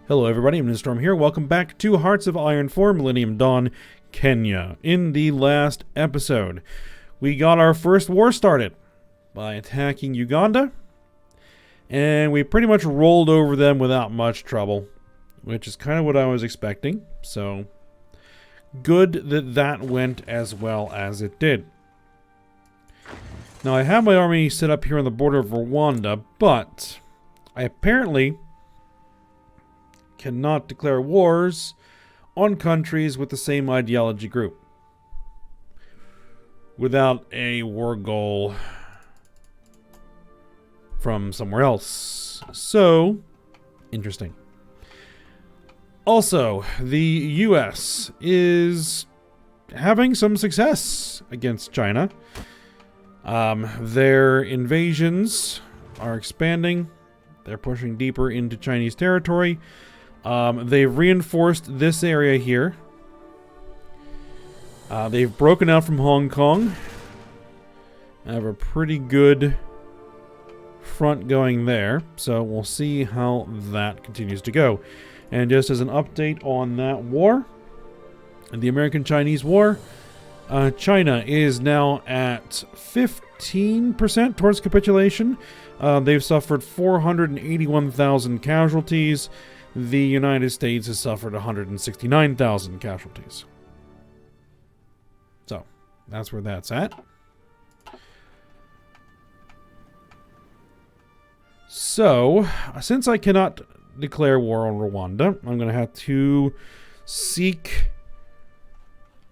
Hello everybody, I'm Storm here. Welcome back to Hearts of Iron 4 Millennium Dawn, Kenya. In the last episode, we got our first war started by attacking Uganda, and we pretty much rolled over them without much trouble, which is kind of what I was expecting. So, good that that went as well as it did. Now, I have my army set up here on the border of Rwanda, but I apparently cannot declare wars on countries with the same ideology group without a war goal from somewhere else. So, interesting. Also, the US is having some success against China. Their invasions are expanding. They're pushing deeper into Chinese territory. They've reinforced this area here. They've broken out from Hong Kong. I have a pretty good front going there. So we'll see how that continues to go. And just as an update on that war, the American-Chinese War, China is now at 15% towards capitulation. They've suffered 481,000 casualties. The United States has suffered 169,000 casualties. So, that's where that's at. So, since I cannot declare war on Rwanda, I'm going to have to seek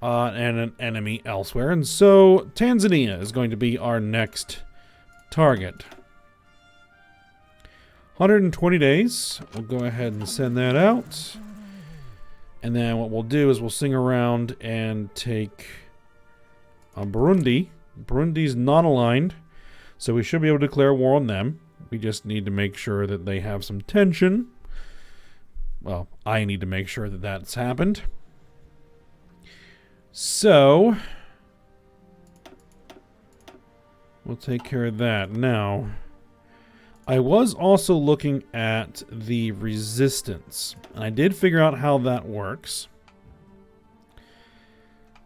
an enemy elsewhere. And so, Tanzania is going to be our next target. 120 days. We'll go ahead and send that out. And then what we'll do is we'll sing around and take Burundi. Burundi's not aligned, so we should be able to declare war on them. We just need to make sure that they have some tension. Well, I need to make sure that that's happened. So, we'll take care of that. Now, I was also looking at the resistance, and I did figure out how that works.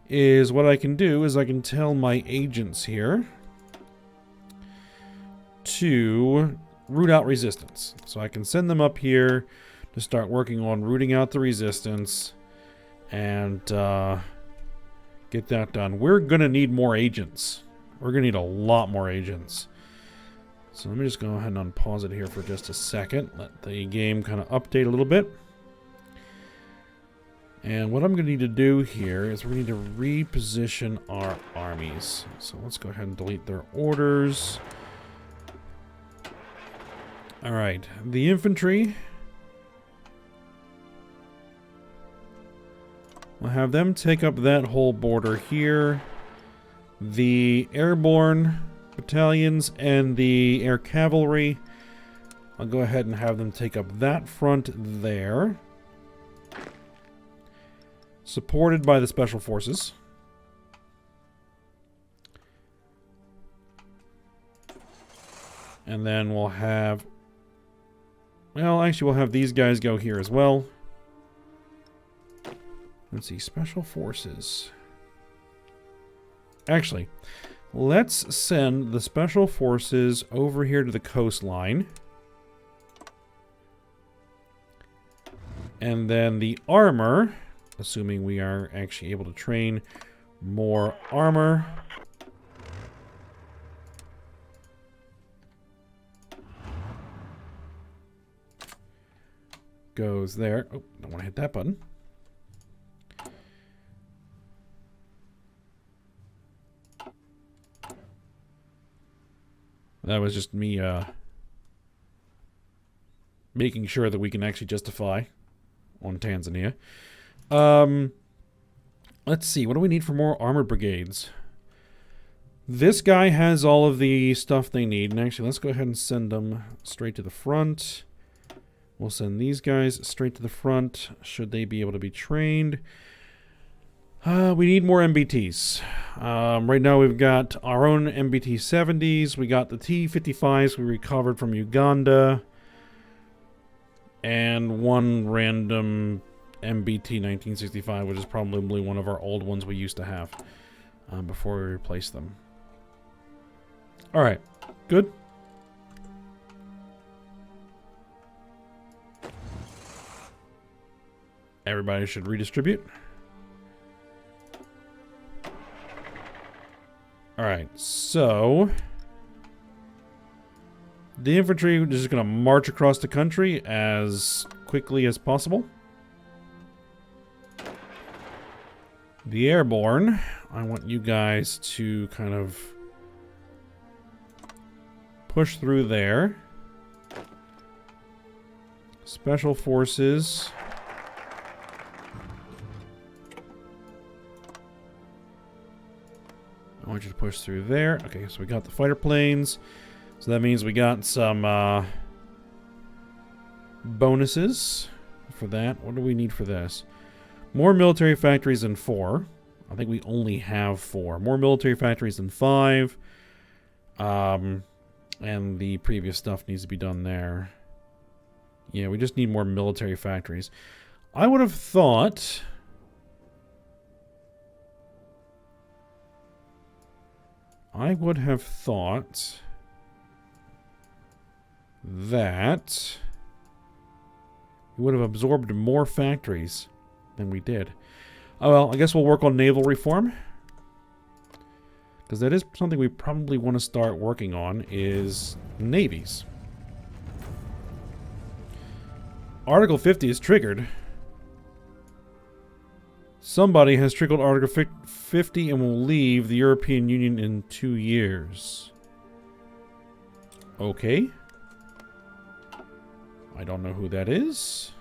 Is what I can do is I can tell my agents here to root out resistance. So I can send them up here to start working on rooting out the resistance and get that done. We're going to need more agents. We're going to need a lot more agents. So let me just go ahead and unpause it here for just a second. Let the game kind of update a little bit. And what I'm going to need to do here is we need to reposition our armies. So let's go ahead and delete their orders. Alright, the infantry. We'll have them take up that whole border here. The airborne battalions and the air cavalry, I'll go ahead and have them take up that front there, supported by the special forces. And then we'll have, well, actually we'll have these guys go here as well. Let's see, special forces. Actually, let's send the special forces over here to the coastline. And then the armor, assuming we are actually able to train more armor. Goes there. Oh, don't want to hit that button. That was just me making sure that we can actually justify on Tanzania. Let's see. What do we need for more armored brigades? This guy has all of the stuff they need. And actually, let's go ahead and send them straight to the front. We'll send these guys straight to the front. Should they be able to be trained? We need more MBTs. Right now we've got our own MBT 70s. We got the T-55s we recovered from Uganda. and one random MBT 1965, which is probably one of our old ones we used to have before we replaced them. Alright, good. Everybody should redistribute. Alright, so the infantry is just going to march across the country as quickly as possible. The airborne, I want you guys to kind of push through there. Special forces. I want you to push through there. Okay, so we got the fighter planes. So that means we got some bonuses for that. What do we need for this? More military factories than 4. I think we only have 4. More military factories than 5. And the previous stuff needs to be done there. Yeah, we just need more military factories. I would have thought... that we would have absorbed more factories than we did. Oh well, I guess we'll work on naval reform. Because that is something we probably want to start working on, is navies. Article 50 is triggered. Somebody has triggered Article 50 and will leave the European Union in 2 years. Okay. I don't know who that is.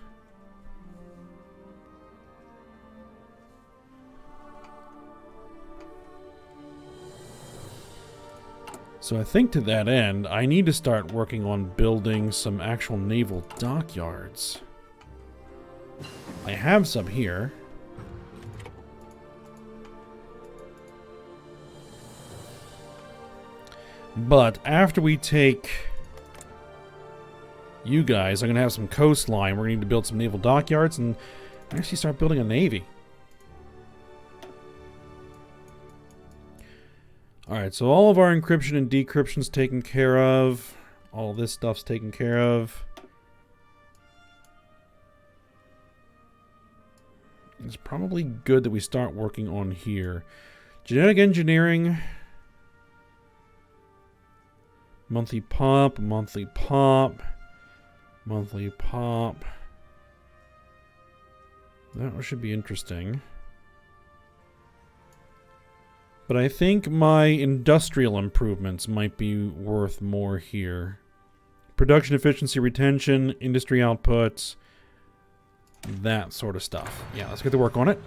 So I think to that end, I need to start working on building some actual naval dockyards. I have some here. But after we take you guys, I'm going to have some coastline. We're going to need to build some naval dockyards and actually start building a navy. Alright, so all of our encryption and decryption's taken care of. All this stuff's taken care of. It's probably good that we start working on here. Genetic engineering. Monthly pop, monthly pop. Monthly pop. That should be interesting. But I think my industrial improvements might be worth more here. Production efficiency, retention, industry outputs, that sort of stuff. Yeah, let's get to work on it.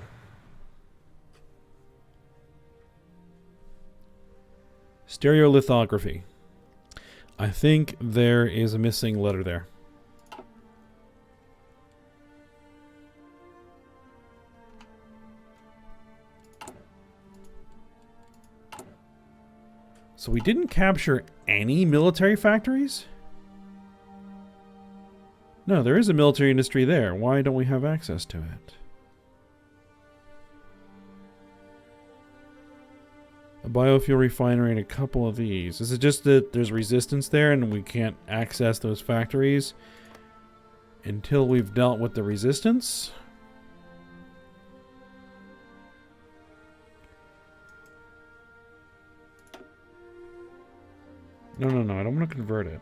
Stereolithography. I think there is a missing letter there. So we didn't capture any military factories? No, there is a military industry there. Why don't we have access to it? A biofuel refinery and a couple of these. Is it just that there's resistance there and we can't access those factories until we've dealt with the resistance? No, I don't want to convert it.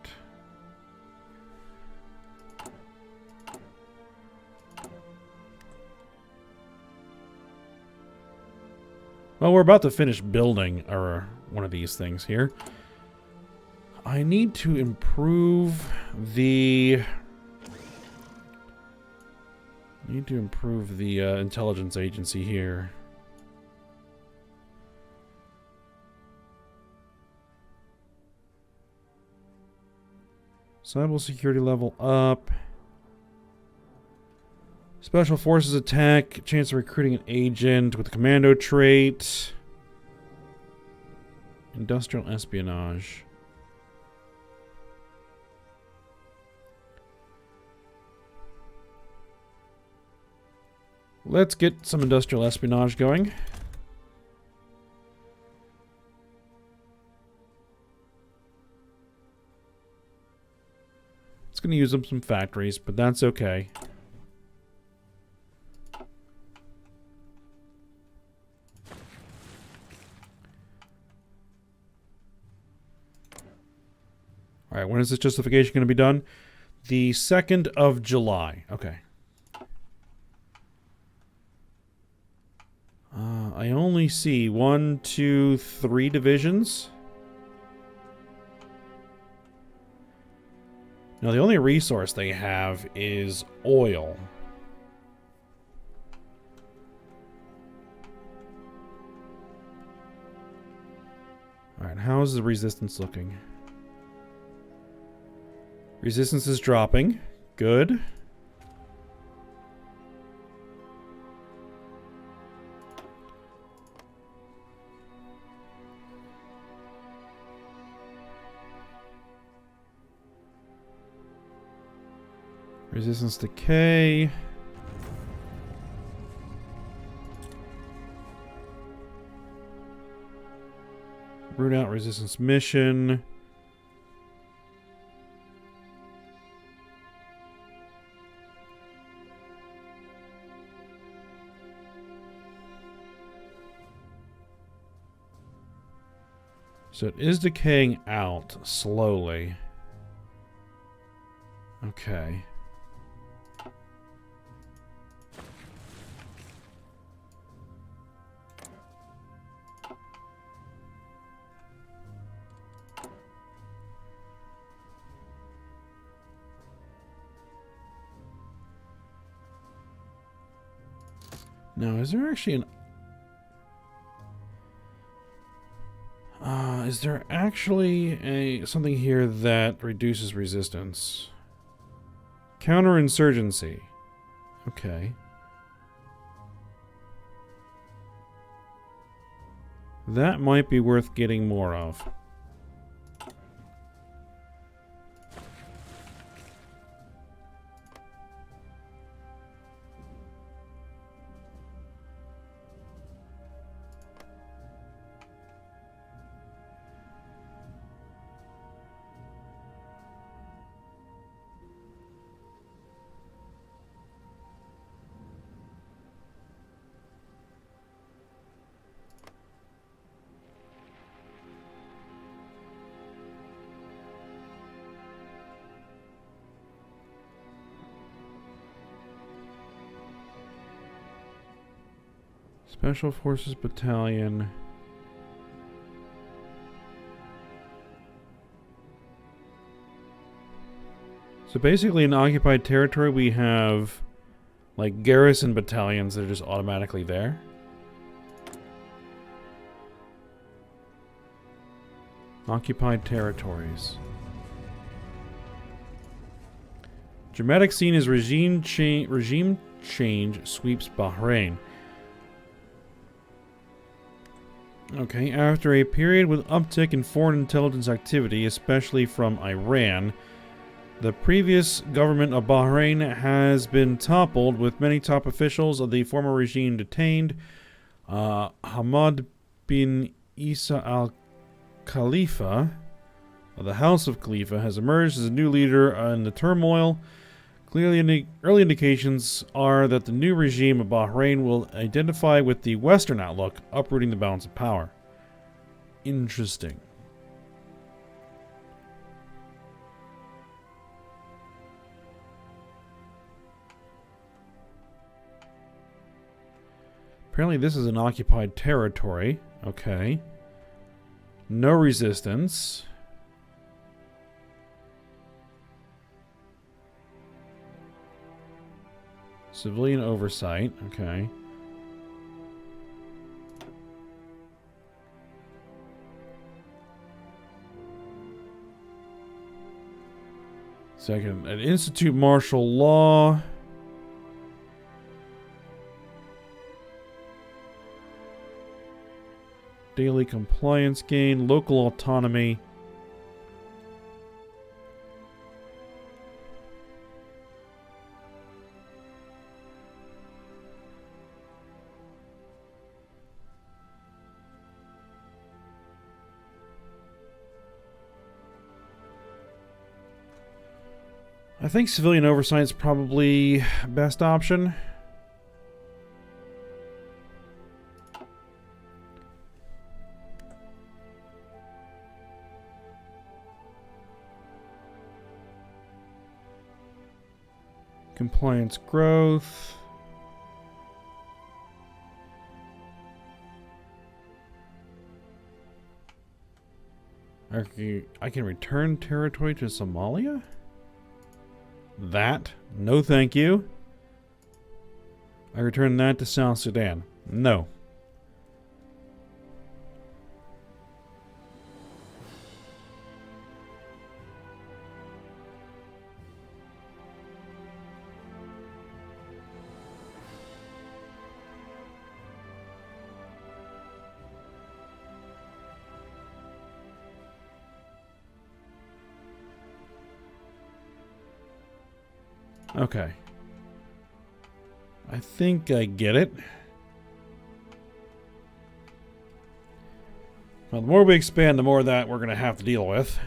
Well, we're about to finish building one of these things here. I need to improve the... intelligence agency here. Cybersecurity level up. Special forces attack. Chance of recruiting an agent with a commando trait. Industrial espionage. Let's get some industrial espionage going. It's going to use up some factories, but that's okay. Alright, when is this justification going to be done? The 2nd of July. Okay. I only see 1, 2, 3 divisions. Now, the only resource they have is oil. Alright, how is the resistance looking? Resistance is dropping. Good. Resistance decay. Root out resistance mission. So it is decaying out slowly. Okay. Now, is there actually an... is there actually something here that reduces resistance? Counterinsurgency. Okay. That might be worth getting more of. Special Forces Battalion. So basically in occupied territory we have like garrison battalions that are just automatically there. Occupied territories. Dramatic scene as regime change sweeps Bahrain. Okay, after a period with uptick in foreign intelligence activity, especially from Iran, the previous government of Bahrain has been toppled, with many top officials of the former regime detained. Hamad bin Isa al-Khalifa, of the House of Khalifa, has emerged as a new leader in the turmoil. Clearly, early indications are that the new regime of Bahrain will identify with the Western outlook, uprooting the balance of power. Interesting. Apparently this is an occupied territory. Okay. No resistance. Civilian oversight, okay. Second, an institute martial law. Daily compliance gain, local autonomy. I think civilian oversight is probably best option. Compliance growth. I can return territory to Somalia? That? No thank you. I return that to South Sudan. No. Okay. I think I get it. Well, the more we expand, the more that we're going to have to deal with.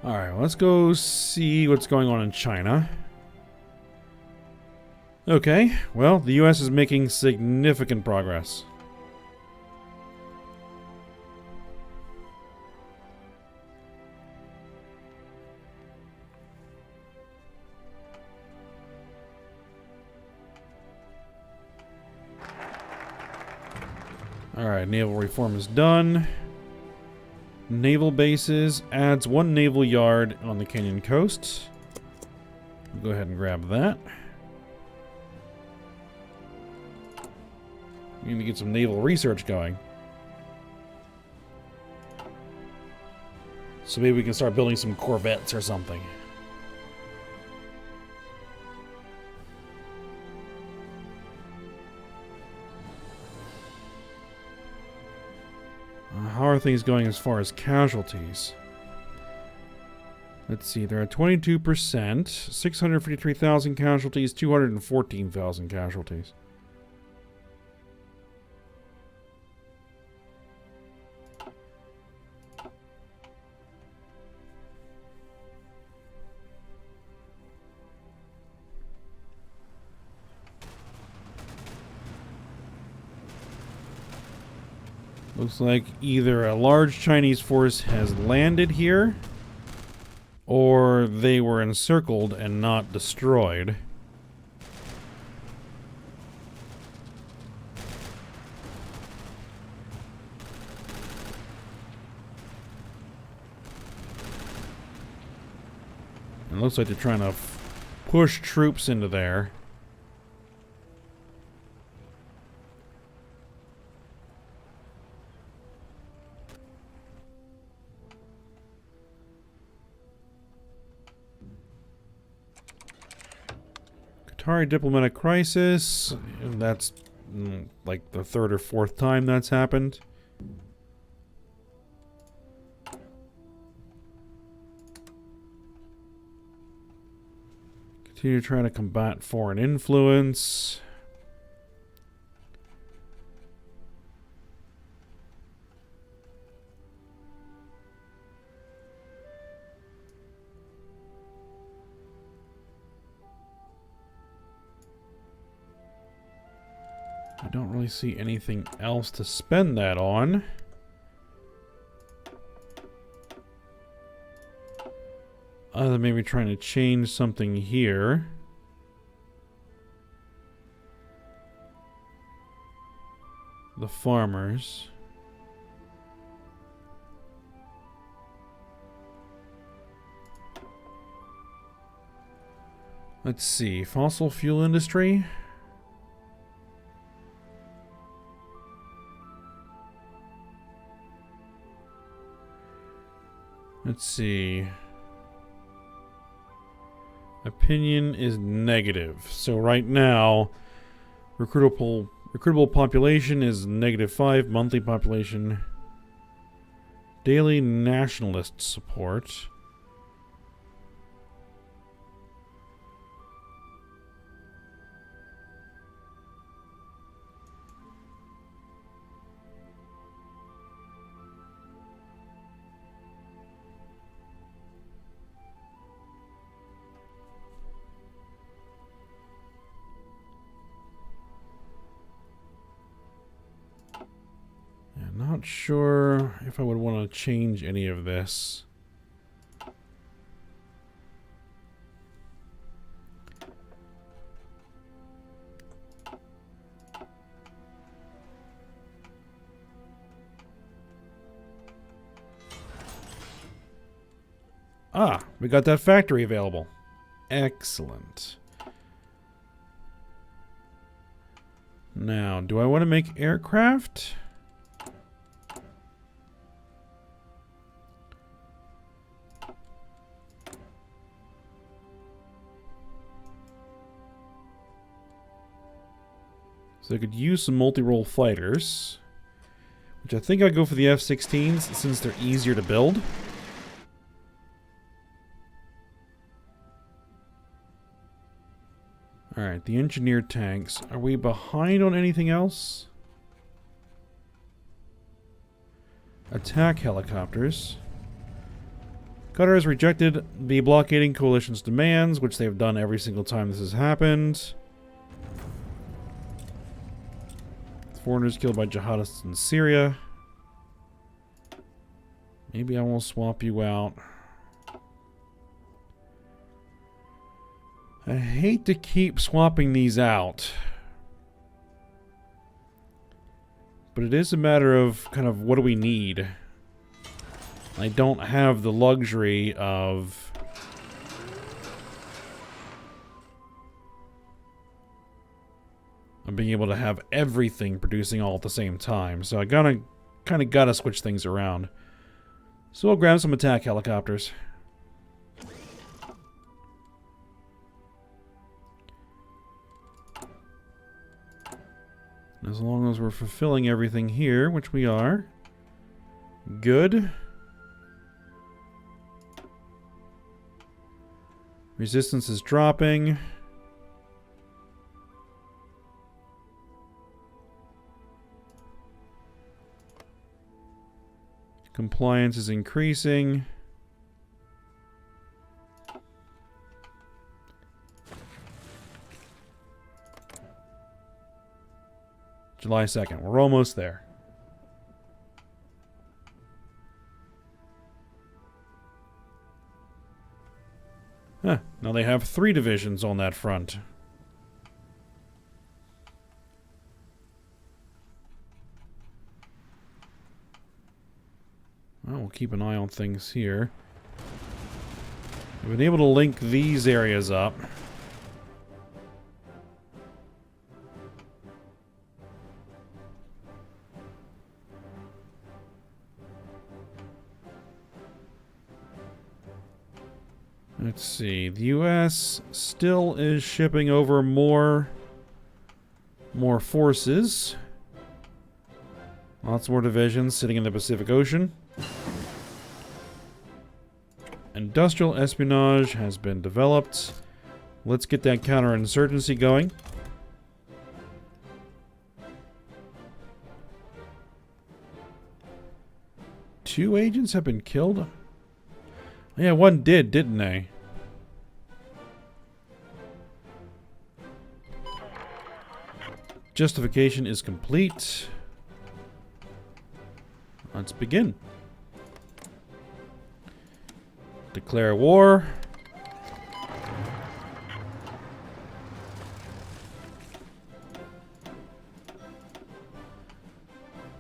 Alright, well, let's go see what's going on in China. Okay, well, the US is making significant progress. Alright, naval reform is done. Naval bases adds 1 naval yard on the Kenyan coast. Go ahead and grab that. We need to get some naval research going. So maybe we can start building some corvettes or something. How are things going as far as casualties? Let's see, there are 22%, 653,000 casualties, 214,000 casualties. Looks like either a large Chinese force has landed here, or they were encircled and not destroyed. It looks like they're trying to push troops into there. Qatari diplomatic crisis. That's like the 3rd or 4th time that's happened. Continue trying to combat foreign influence. I don't really see anything else to spend that on. Other than maybe trying to change something here. The farmers. Let's see, fossil fuel industry. Let's see. Opinion is negative. So right now, recruitable population is -5. Monthly population. Daily nationalist support. Not sure if I would want to change any of this. Ah, we got that factory available. Excellent. Now, do I want to make aircraft? So I could use some multi-role fighters, which I think I'd go for the F-16s since they're easier to build. Alright, the engineered tanks. Are we behind on anything else? Attack helicopters. Qatar has rejected the blockading coalition's demands, which they've done every single time this has happened. Foreigners killed by jihadists in Syria. Maybe I will swap you out. I hate to keep swapping these out. But it is a matter of kind of what do we need. I don't have the luxury of being able to have everything producing all at the same time. So I kind of gotta switch things around. So we'll grab some attack helicopters. As long as we're fulfilling everything here, which we are. Good. Resistance is dropping. Compliance is increasing. July 2nd. We're almost there. Huh. Now they have 3 divisions on that front. Well, we'll keep an eye on things here. We've been able to link these areas up. Let's see. The U.S. still is shipping over more forces. Lots more divisions sitting in the Pacific Ocean. Industrial espionage has been developed. Let's get that counterinsurgency going. Two agents have been killed? Yeah, one did, didn't they? Justification is complete. Let's begin. Declare war.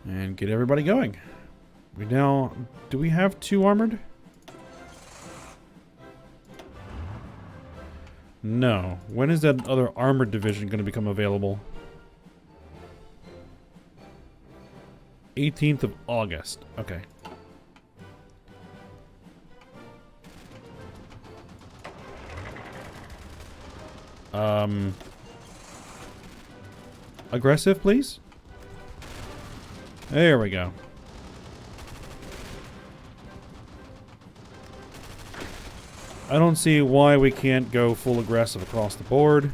And get everybody going. We now... Do we have 2 armored? No. When is that other armored division going to become available? 18th of August. Okay. Aggressive, please? There we go. I don't see why we can't go full aggressive across the board.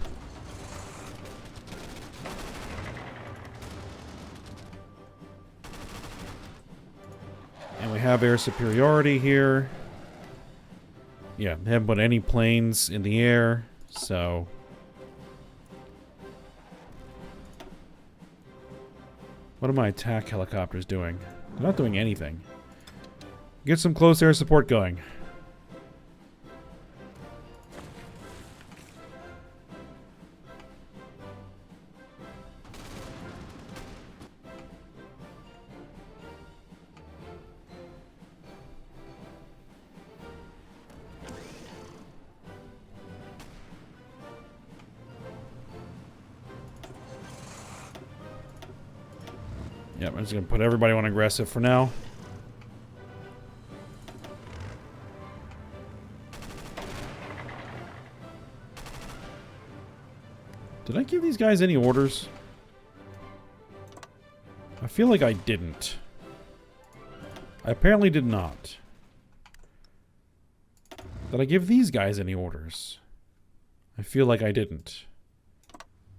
And we have air superiority here. Yeah, they haven't put any planes in the air, so... What are my attack helicopters doing? They're not doing anything. Get some close air support going. Yep, I'm just going to put everybody on aggressive for now. Did I give these guys any orders? I feel like I didn't. I apparently did not. Did I give these guys any orders? I feel like I didn't.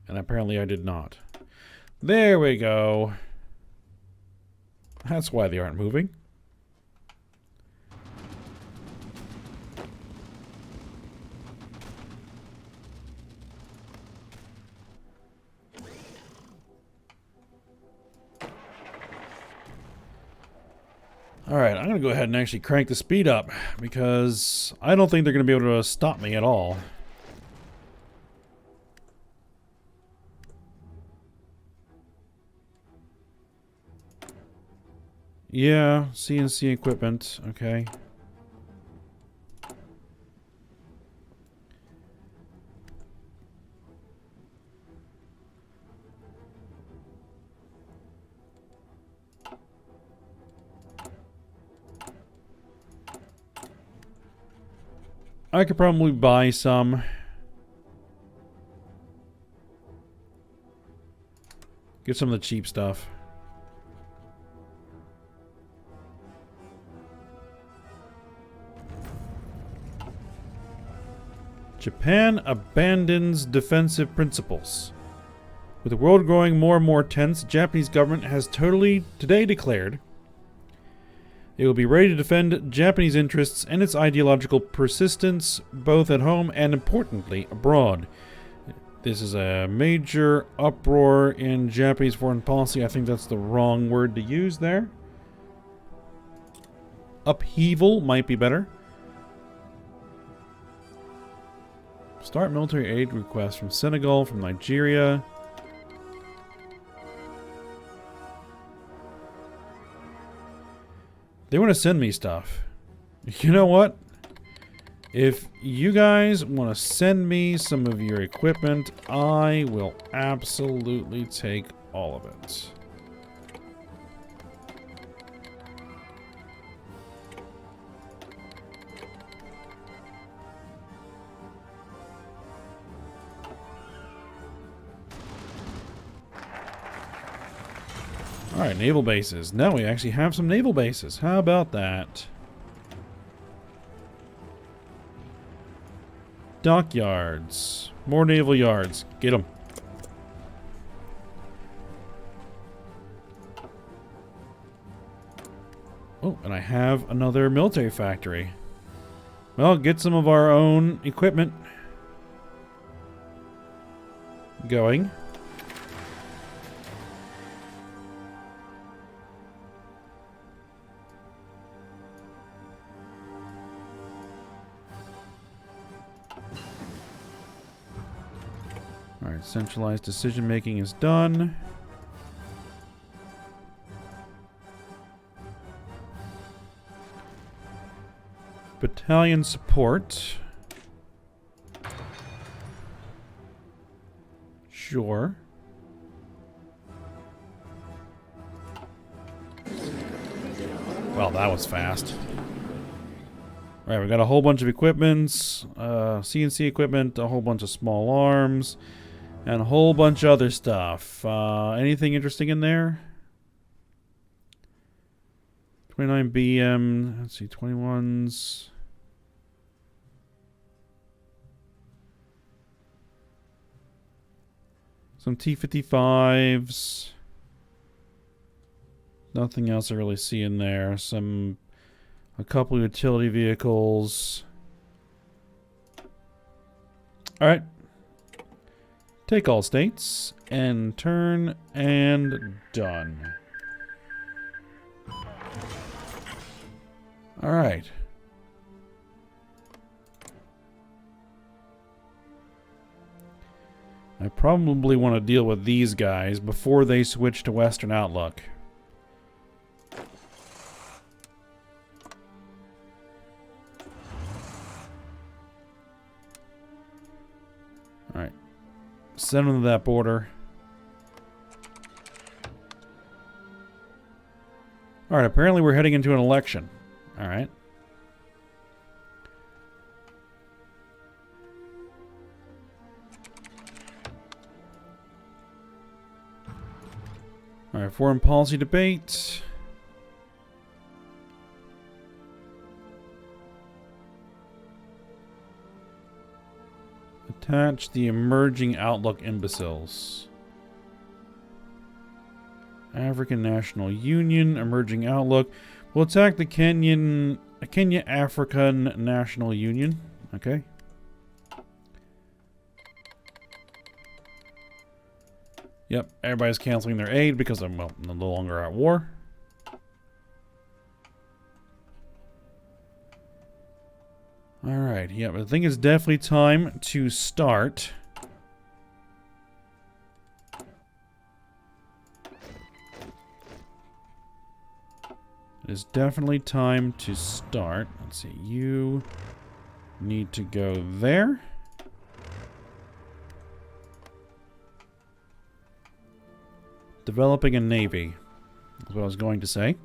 And apparently I did not. There we go. That's why they aren't moving. Alright, I'm going to go ahead and actually crank the speed up, because I don't think they're going to be able to stop me at all. Yeah, CNC equipment, okay. I could probably buy some. Get some of the cheap stuff. Japan abandons defensive principles. With the world growing more and more tense, the Japanese government has today declared it will be ready to defend Japanese interests and its ideological persistence, both at home and, importantly, abroad. This is a major uproar in Japanese foreign policy. I think that's the wrong word to use there. Upheaval might be better. Start military aid requests from Senegal, from Nigeria. They want to send me stuff. You know what? If you guys want to send me some of your equipment, I will absolutely take all of it. Alright, naval bases. Now we actually have some naval bases. How about that? Dockyards. More naval yards. Get them. Oh, and I have another military factory. Well, get some of our own equipment going. Alright, centralized decision making is done. Battalion support. Sure. Well, that was fast. Alright, we got a whole bunch of equipments, CNC equipment, a whole bunch of small arms, and a whole bunch of other stuff. Anything interesting in there? 29 BM, let's see, 21s. Some T-55s. Nothing else I really see in there. A couple of utility vehicles. Alright. Take all states, and turn, and done. Alright. I probably want to deal with these guys before they switch to Western Outlook. Alright. Send them to that border. Alright, apparently we're heading into an election. Alright. Alright, foreign policy debate. Attach the emerging outlook imbeciles. African National Union, emerging outlook. We'll attack the Kenya African National Union. Okay. Yep, everybody's canceling their aid because I'm, well, no longer at war. Alright, yeah, but I think it's definitely time to start. It is definitely time to start. Let's see, you need to go there. Developing a navy. That's what I was going to say.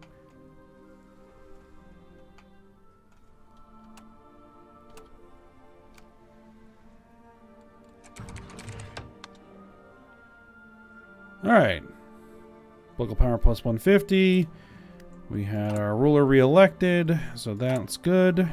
Alright. Local power plus 150. We had our ruler re-elected, so that's good.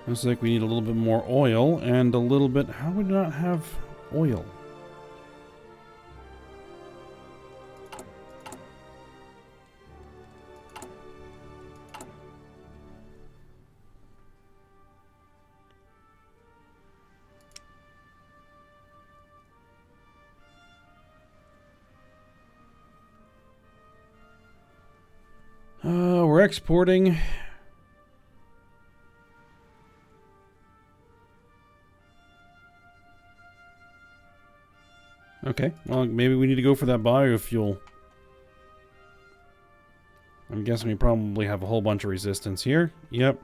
Looks like we need a little bit more oil and a little bit... How would we not have oil? We're exporting... Okay, well, maybe we need to go for that biofuel. I'm guessing we probably have a whole bunch of resistance here. Yep.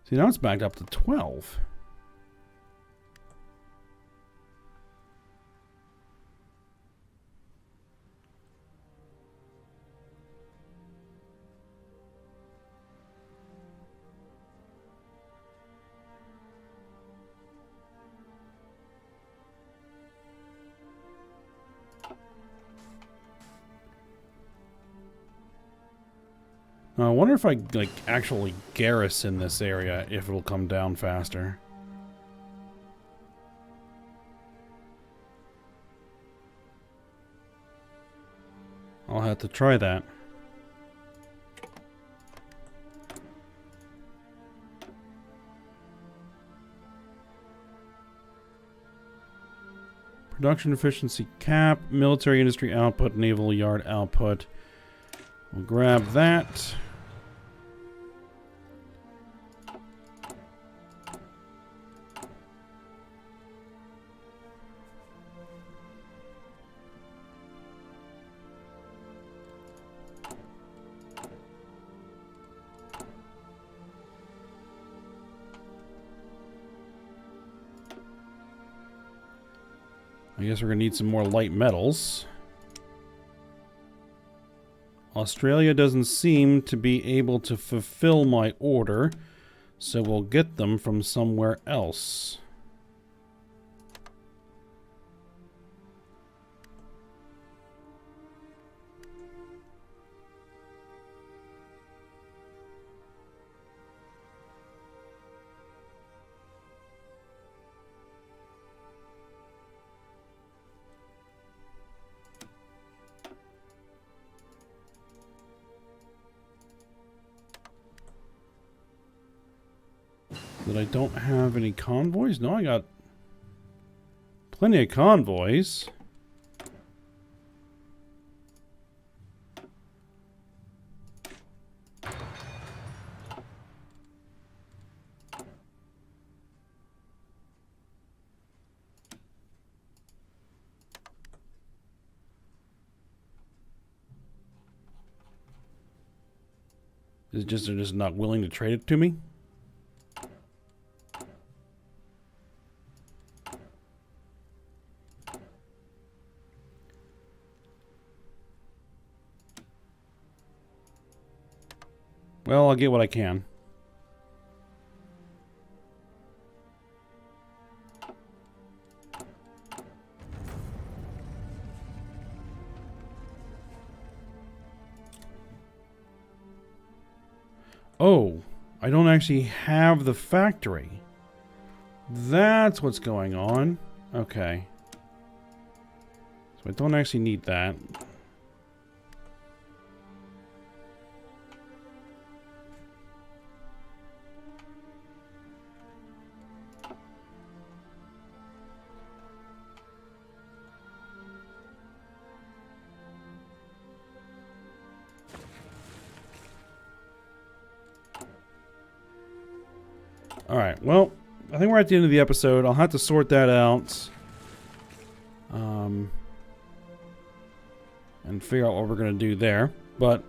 See, now it's backed up to 12. I wonder if I, like, actually garrison this area, if it'll come down faster. I'll have to try that. Production efficiency cap, military industry output, naval yard output. We'll grab that. I guess we're going to need some more light metals. Australia doesn't seem to be able to fulfill my order, so we'll get them from somewhere else. That I don't have any convoys? No, I got plenty of convoys. Is it just they're just not willing to trade it to me? Well, I'll get what I can. Oh, I don't actually have the factory. That's what's going on. Okay. So I don't actually need that. Alright, well, I think we're at the end of the episode. I'll have to sort that out. And figure out what we're going to do there. But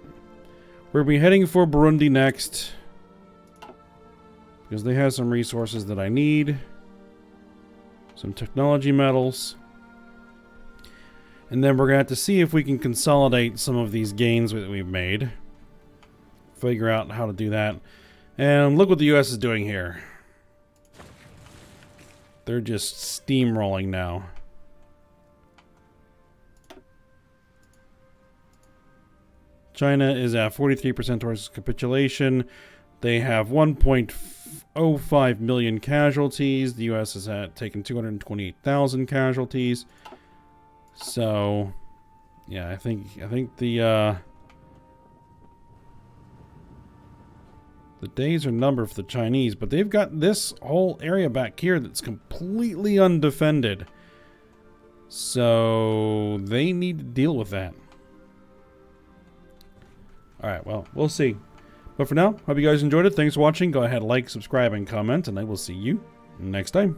we're going to be heading for Burundi next. Because they have some resources that I need. Some technology metals. And then we're going to have to see if we can consolidate some of these gains that we've made. Figure out how to do that. And look what the US is doing here. They're just steamrolling now. China is at 43% towards capitulation. They have 1.05 million casualties. The US has taken 228,000 casualties. So, yeah, I think the days are numbered for the Chinese, but they've got this whole area back here that's completely undefended. So they need to deal with that. Alright, well, we'll see. But for now, hope you guys enjoyed it. Thanks for watching. Go ahead, like, subscribe, and comment, and I will see you next time.